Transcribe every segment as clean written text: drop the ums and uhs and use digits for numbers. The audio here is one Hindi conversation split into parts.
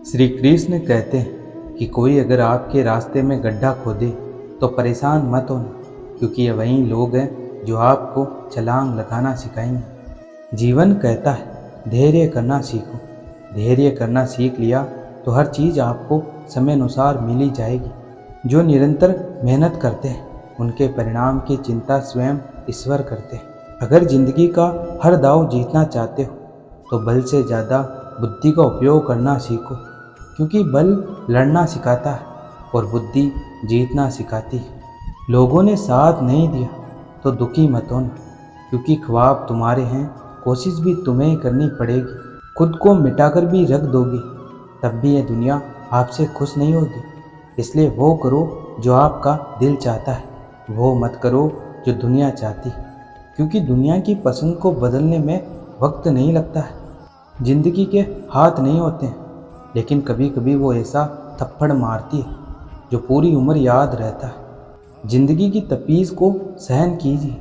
श्री कृष्ण कहते हैं कि कोई अगर आपके रास्ते में गड्ढा खोदे तो परेशान मत होना, क्योंकि ये वही लोग हैं जो आपको छलांग लगाना सिखाएंगे। जीवन कहता है धैर्य करना सीखो। धैर्य करना सीख लिया तो हर चीज़ आपको समय अनुसार मिली जाएगी। जो निरंतर मेहनत करते हैं उनके परिणाम की चिंता स्वयं ईश्वर करते हैं। अगर जिंदगी का हर दांव जीतना चाहते हो तो बल से ज़्यादा बुद्धि का उपयोग करना सीखो, क्योंकि बल लड़ना सिखाता है और बुद्धि जीतना सिखाती है। लोगों ने साथ नहीं दिया तो दुखी मत होना, क्योंकि ख्वाब तुम्हारे हैं, कोशिश भी तुम्हें ही करनी पड़ेगी। खुद को मिटाकर भी रख दोगे तब भी यह दुनिया आपसे खुश नहीं होगी। इसलिए वो करो जो आपका दिल चाहता है, वो मत करो जो दुनिया चाहती, क्योंकि दुनिया की पसंद को बदलने में वक्त नहीं लगता है। जिंदगी के हाथ नहीं होते हैं, लेकिन कभी कभी वो ऐसा थप्पड़ मारती है जो पूरी उम्र याद रहता है। जिंदगी की तपीस को सहन कीजिए।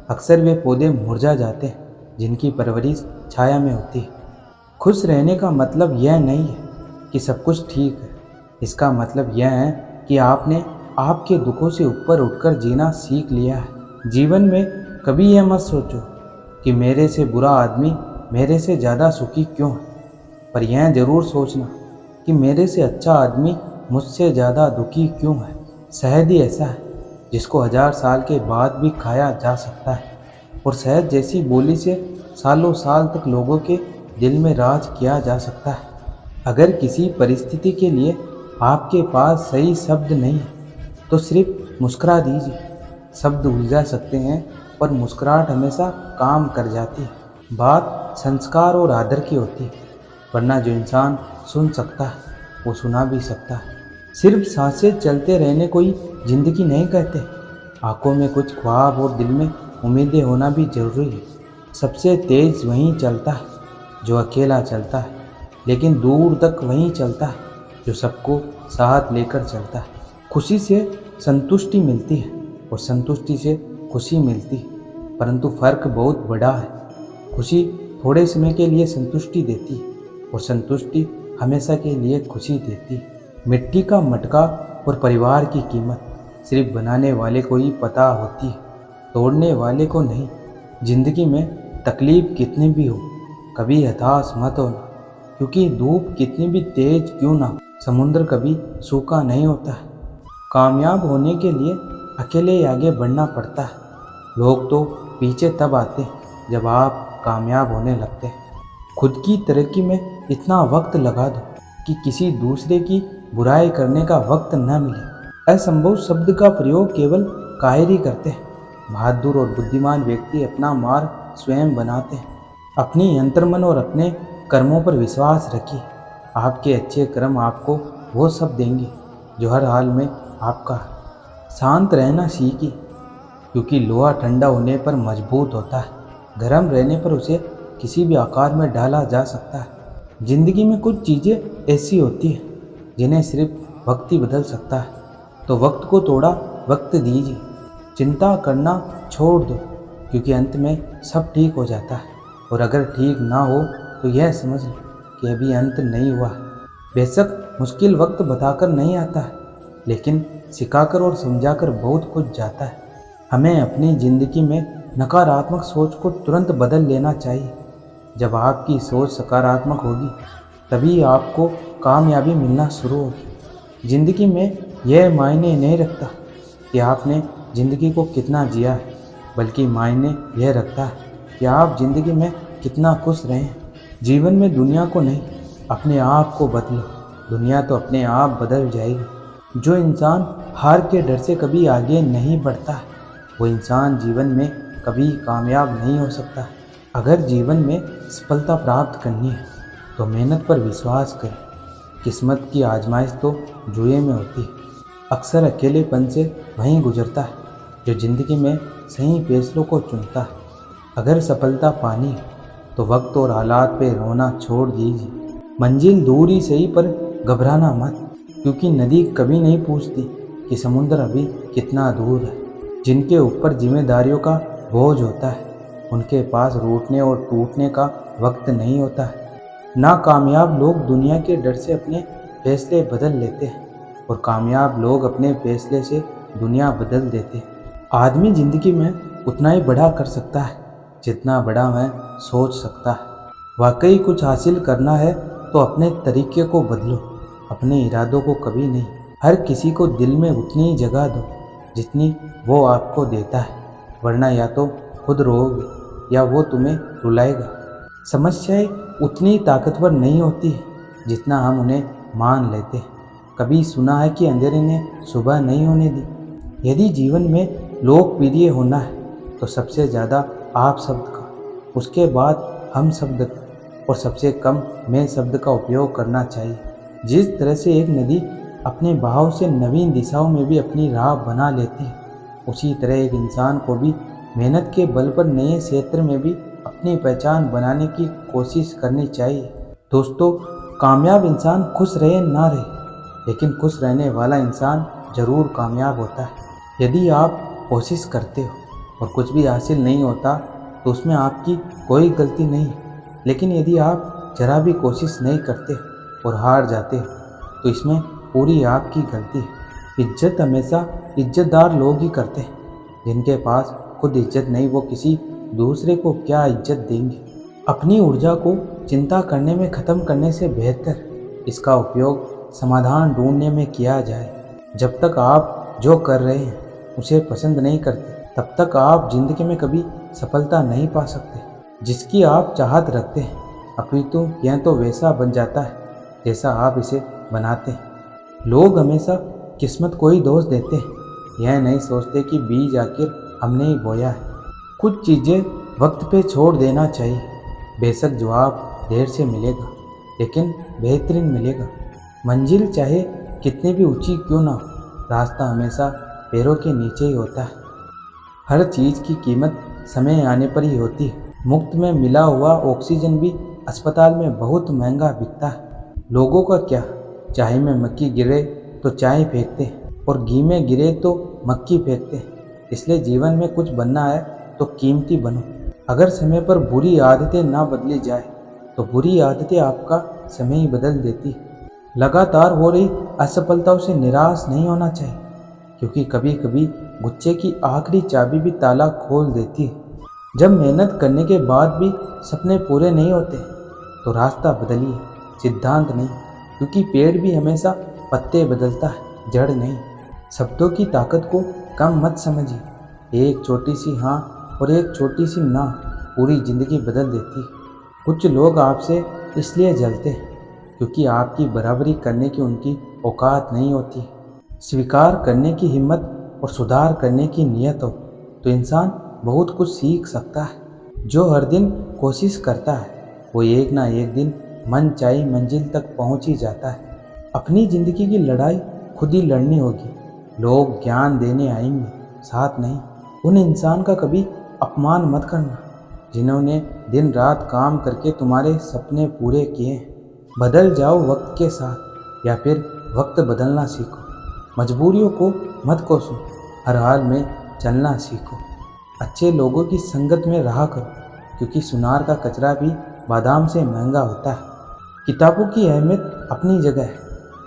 अक्सर वे पौधे मुरझा जाते हैं जिनकी परवरिश छाया में होती है। खुश रहने का मतलब यह नहीं है कि सब कुछ ठीक है। इसका मतलब यह है कि आपने आपके दुखों से ऊपर उठकर जीना सीख लिया है। जीवन में कभी यह मत सोचो कि मेरे से बुरा आदमी मेरे से ज़्यादा सुखी क्यों है, पर यह ज़रूर सोचना कि मेरे से अच्छा आदमी मुझसे ज़्यादा दुखी क्यों है। शहद ही ऐसा है जिसको 1000 साल के बाद भी खाया जा सकता है, और शहद जैसी बोली से सालों साल तक लोगों के दिल में राज किया जा सकता है। अगर किसी परिस्थिति के लिए आपके पास सही शब्द नहीं है तो सिर्फ मुस्कुरा दीजिए। शब्द उलझा सकते हैं पर मुस्कुराहट हमेशा काम कर जाती है। बात संस्कार और आदर की होती है, वरना जो इंसान सुन सकता है वो सुना भी सकता है। सिर्फ सांसें चलते रहने कोई जिंदगी नहीं कहते। आंखों में कुछ ख्वाब और दिल में उम्मीदें होना भी जरूरी है। सबसे तेज वहीं चलता है जो अकेला चलता है, लेकिन दूर तक वहीं चलता है जो सबको साथ लेकर चलता है। खुशी से संतुष्टि मिलती है और संतुष्टि से खुशी मिलती है, परंतु फर्क बहुत बड़ा है। खुशी थोड़े समय के लिए संतुष्टि देती है और संतुष्टि हमेशा के लिए खुशी देती है। मिट्टी का मटका और परिवार की कीमत सिर्फ बनाने वाले को ही पता होती है, तोड़ने वाले को नहीं। जिंदगी में तकलीफ कितनी भी हो कभी हताश मत होना, क्योंकि धूप कितनी भी तेज क्यों ना, समुद्र कभी सूखा नहीं होता है। कामयाब होने के लिए अकेले आगे बढ़ना पड़ता है। लोग तो पीछे तब आते हैं जब आप कामयाब होने लगते हैं। खुद की तरक्की में इतना वक्त लगा दो कि किसी दूसरे की बुराई करने का वक्त न मिले। असंभव शब्द का प्रयोग केवल कायर ही करते हैं। बहादुर और बुद्धिमान व्यक्ति अपना मार्ग स्वयं बनाते हैं। अपनी अंतर्मन और अपने कर्मों पर विश्वास रखिए। आपके अच्छे कर्म आपको वो सब देंगे जो हर हाल में आपका है। शांत रहना सीखिए, क्योंकि लोहा ठंडा होने पर मजबूत होता है, गर्म रहने पर उसे किसी भी आकार में डाला जा सकता है। जिंदगी में कुछ चीज़ें ऐसी होती हैं जिन्हें सिर्फ वक्त ही बदल सकता है, तो वक्त को थोड़ा वक्त दीजिए। चिंता करना छोड़ दो, क्योंकि अंत में सब ठीक हो जाता है। और अगर ठीक ना हो तो यह समझ लो कि अभी अंत नहीं हुआ है। बेशक मुश्किल वक्त बताकर नहीं आता है, लेकिन सिखाकर और समझाकर बहुत कुछ जाता है। हमें अपनी ज़िंदगी में नकारात्मक सोच को तुरंत बदल लेना चाहिए। जब आपकी सोच सकारात्मक होगी तभी आपको कामयाबी मिलना शुरू होगी। ज़िंदगी में यह मायने नहीं रखता कि आपने ज़िंदगी को कितना जिया है, बल्कि मायने यह रखता है कि आप ज़िंदगी में कितना खुश रहें। जीवन में दुनिया को नहीं, अपने आप को बदलो। दुनिया तो अपने आप बदल जाएगी। जो इंसान हार के डर से कभी आगे नहीं बढ़ता है वो इंसान जीवन में कभी कामयाब नहीं हो सकता। अगर जीवन में सफलता प्राप्त करनी है तो मेहनत पर विश्वास करें। किस्मत की आजमाइश तो जुए में होती है। अक्सर अकेलेपन से वहीं गुजरता है जो ज़िंदगी में सही फैसलों को चुनता है। अगर सफलता पानी है तो वक्त और हालात पे रोना छोड़ दीजिए। मंजिल दूर ही सही पर घबराना मत, क्योंकि नदी कभी नहीं पूछती कि समुद्र अभी कितना दूर है। जिनके ऊपर जिम्मेदारियों का बोझ होता है उनके पास रूठने और टूटने का वक्त नहीं होता है। नाकामयाब लोग दुनिया के डर से अपने फैसले बदल लेते हैं और कामयाब लोग अपने फैसले से दुनिया बदल देते हैं। आदमी ज़िंदगी में उतना ही बड़ा कर सकता है जितना बड़ा वह सोच सकता है। वाकई कुछ हासिल करना है तो अपने तरीके को बदलो, अपने इरादों को कभी नहीं। हर किसी को दिल में उतनी ही जगह दो जितनी वो आपको देता है, वरना या तो खुद रोओगे या वो तुम्हें रुलाएगा। समस्याएं उतनी ताकतवर नहीं होती जितना हम उन्हें मान लेते हैं। कभी सुना है कि अंधेरे ने सुबह नहीं होने दी। यदि जीवन में लोकप्रिय होना है तो सबसे ज़्यादा आप शब्द का, उसके बाद हम शब्द का और सबसे कम मैं शब्द का उपयोग करना चाहिए। जिस तरह से एक नदी अपने बहाव से नवीन दिशाओं में भी अपनी राह बना लेती है, उसी तरह एक इंसान को भी मेहनत के बल पर नए क्षेत्र में भी अपनी पहचान बनाने की कोशिश करनी चाहिए। दोस्तों, कामयाब इंसान खुश रहे ना रहे, लेकिन खुश रहने वाला इंसान ज़रूर कामयाब होता है। यदि आप कोशिश करते हो और कुछ भी हासिल नहीं होता तो उसमें आपकी कोई गलती नहीं, लेकिन यदि आप जरा भी कोशिश नहीं करते और हार जाते हो तो इसमें पूरी आपकी गलती है। इज्जत हमेशा इज्जतदार लोग ही करते हैं। जिनके पास खुद इज्जत नहीं वो किसी दूसरे को क्या इज्जत देंगे। अपनी ऊर्जा को चिंता करने में ख़त्म करने से बेहतर इसका उपयोग समाधान ढूंढने में किया जाए। जब तक आप जो कर रहे हैं उसे पसंद नहीं करते तब तक आप जिंदगी में कभी सफलता नहीं पा सकते जिसकी आप चाहत रखते हैं। अपितु यह तो वैसा बन जाता है जैसा आप इसे बनाते हैं। लोग हमेशा किस्मत को ही दोष देते हैं, यह नहीं सोचते कि बीज आखिर हमने ही बोया है। कुछ चीज़ें वक्त पे छोड़ देना चाहिए। बेशक जवाब देर से मिलेगा लेकिन बेहतरीन मिलेगा। मंजिल चाहे कितनी भी ऊंची क्यों ना हो, रास्ता हमेशा पैरों के नीचे ही होता है। हर चीज़ की कीमत समय आने पर ही होती है। मुफ्त में मिला हुआ ऑक्सीजन भी अस्पताल में बहुत महंगा बिकता है। लोगों का क्या, चाय में मक्खी गिरे तो चाय फेंकते और घी में गिरे तो मक्खी फेंकते। इसलिए जीवन में कुछ बनना है तो कीमती बनो। अगर समय पर बुरी आदतें ना बदली जाए तो बुरी आदतें आपका समय ही बदल देती। लगातार हो रही असफलताओं से निराश नहीं होना चाहिए, क्योंकि कभी कभी गुच्छे की आखिरी चाबी भी ताला खोल देती है। जब मेहनत करने के बाद भी सपने पूरे नहीं होते तो रास्ता बदलिए, सिद्धांत नहीं, क्योंकि पेड़ भी हमेशा पत्ते बदलता है, जड़ नहीं। शब्दों की ताकत को कम मत समझिए। एक छोटी सी हाँ और एक छोटी सी ना पूरी ज़िंदगी बदल देती। कुछ लोग आपसे इसलिए जलते हैं क्योंकि आपकी बराबरी करने की उनकी औकात नहीं होती। स्वीकार करने की हिम्मत और सुधार करने की नियत हो तो इंसान बहुत कुछ सीख सकता है। जो हर दिन कोशिश करता है वो एक ना एक दिन मनचाही मंजिल तक पहुंच ही जाता है। अपनी ज़िंदगी की लड़ाई खुद ही लड़नी होगी। लोग ज्ञान देने आएंगे, साथ नहीं। उन इंसान का कभी अपमान मत करना जिन्होंने दिन रात काम करके तुम्हारे सपने पूरे किए। बदल जाओ वक्त के साथ या फिर वक्त बदलना सीखो। मजबूरियों को मत कोसो, हर हाल में चलना सीखो। अच्छे लोगों की संगत में रहा करो, क्योंकि सुनार का कचरा भी बादाम से महंगा होता है। किताबों की अहमियत अपनी जगह है,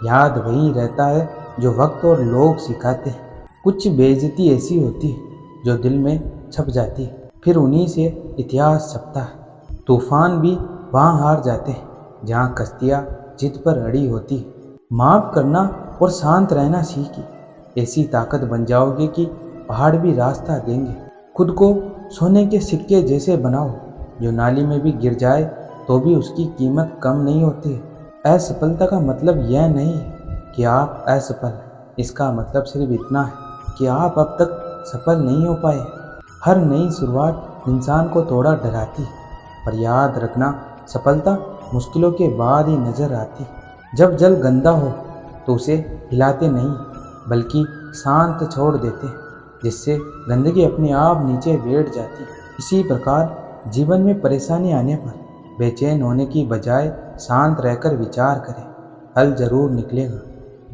याद वही रहता है जो वक्त और लोग सिखाते हैं। कुछ बेइज्जती ऐसी होती है जो दिल में छप जाती है, फिर उन्हीं से इतिहास छपता है। तूफान भी वहाँ हार जाते हैं जहाँ कश्तियाँ जिद पर अड़ी होती है। माफ़ करना और शांत रहना सीखिए, ऐसी ताकत बन जाओगे कि पहाड़ भी रास्ता देंगे। खुद को सोने के सिक्के जैसे बनाओ, जो नाली में भी गिर जाए तो भी उसकी कीमत कम नहीं होती है। असफलता का मतलब यह नहीं है कि आप असफल हैं, इसका मतलब सिर्फ इतना है कि आप अब तक सफल नहीं हो पाए। हर नई शुरुआत इंसान को थोड़ा डराती है, पर याद रखना सफलता मुश्किलों के बाद ही नज़र आती। जब जल गंदा हो तो उसे हिलाते नहीं बल्कि शांत छोड़ देते, जिससे गंदगी अपने आप नीचे बैठ जाती। इसी प्रकार जीवन में परेशानी आने पर बेचैन होने की बजाय शांत रहकर विचार करें, हल जरूर निकलेगा।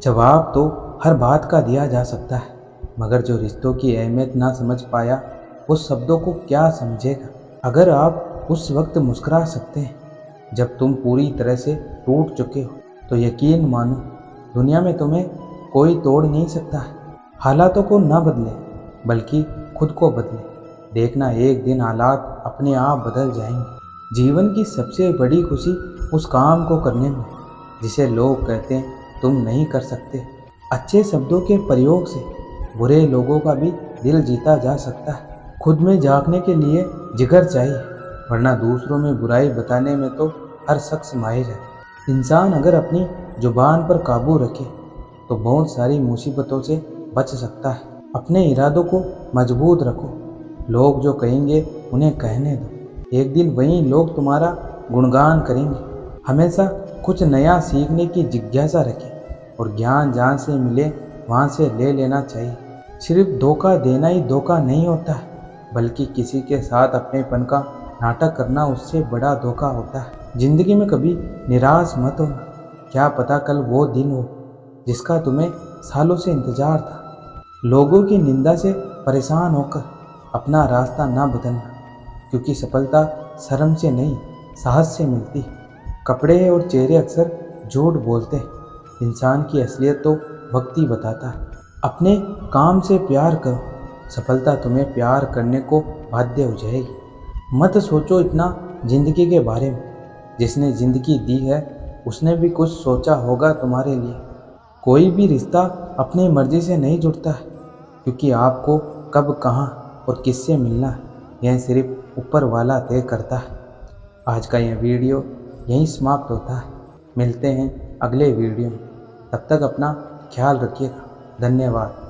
जवाब तो हर बात का दिया जा सकता है, मगर जो रिश्तों की अहमियत ना समझ पाया उस शब्दों को क्या समझेगा। अगर आप उस वक्त मुस्कुरा सकते हैं जब तुम पूरी तरह से टूट चुके हो तो यकीन मानो दुनिया में तुम्हें कोई तोड़ नहीं सकता। हालातों को न बदले बल्कि खुद को बदले, देखना एक दिन हालात अपने आप बदल जाएंगे। जीवन की सबसे बड़ी खुशी उस काम को करने में जिसे लोग कहते हैं तुम नहीं कर सकते। अच्छे शब्दों के प्रयोग से बुरे लोगों का भी दिल जीता जा सकता है। खुद में झांकने के लिए जिगर चाहिए, वरना दूसरों में बुराई बताने में तो हर शख्स माहिर है। इंसान अगर अपनी जुबान पर काबू रखे तो बहुत सारी मुसीबतों से बच सकता है। अपने इरादों को मजबूत रखो, लोग जो कहेंगे उन्हें कहने दो, एक दिन वही लोग तुम्हारा गुणगान करेंगे। हमेशा कुछ नया सीखने की जिज्ञासा रखें और ज्ञान जहाँ से मिले वहाँ से ले लेना चाहिए। सिर्फ धोखा देना ही धोखा नहीं होता है, बल्कि किसी के साथ अपनेपन का नाटक करना उससे बड़ा धोखा होता है। जिंदगी में कभी निराश मत होना, क्या पता कल वो दिन हो जिसका तुम्हें सालों से इंतजार था। लोगों की निंदा से परेशान होकर अपना रास्ता ना बदलना, क्योंकि सफलता शर्म से नहीं साहस से मिलती। कपड़े और चेहरे अक्सर झूठ बोलते हैं, इंसान की असलियत तो वक्त ही बताता है। अपने काम से प्यार करो, सफलता तुम्हें प्यार करने को बाध्य हो जाएगी। मत सोचो इतना जिंदगी के बारे में, जिसने जिंदगी दी है उसने भी कुछ सोचा होगा तुम्हारे लिए। कोई भी रिश्ता अपनी मर्जी से नहीं जुड़ता है, क्योंकि आपको कब कहाँ और किससे मिलना है यह सिर्फ ऊपर वाला तय करता है। आज का यह वीडियो यहीं समाप्त होता है। मिलते हैं अगले वीडियो में, तब तक अपना ख्याल रखिएगा। धन्यवाद।